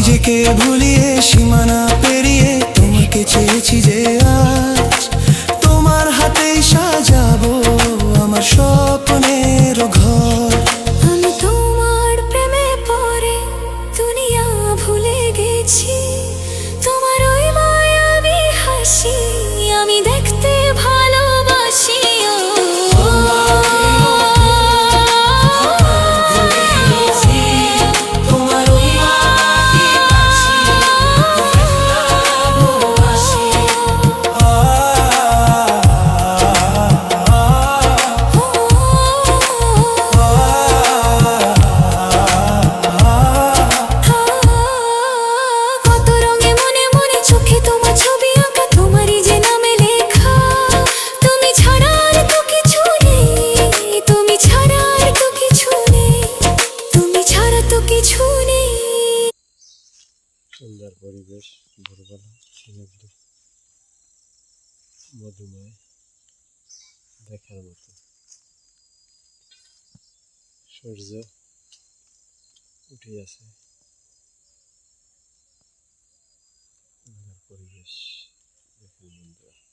নিজেকে ভুলিয়ে সীমানা পেরিয়ে তোমাকে চেয়েছি যে আজ তোমার হাতেই সাজাবো আমার স্বপ্নের ঘর। আমি তোমার প্রেমে পড়ে দুনিয়া ভুলে গেছি, তোমার ওই মায়াবী হাসি আমি দেখতে ভালোবাসি। কত রঙে মনে মনে চোখে তোমার ছবি আঁকা, তোমারই যে নামে লেখা। তুমি ছাড়া আর তো কিছু নেই, তুমি ছাড়া আর তো কিছু নেই, তুমি ছাড়া তো কিছু নেই। সুন্দর পরিবেশ, ভোরবেলা সমুদ্র মধুময় দেখার মতো। সূর্য উঠে আছে, সুন্দর পরিবেশ দেখুন বন্ধুরা।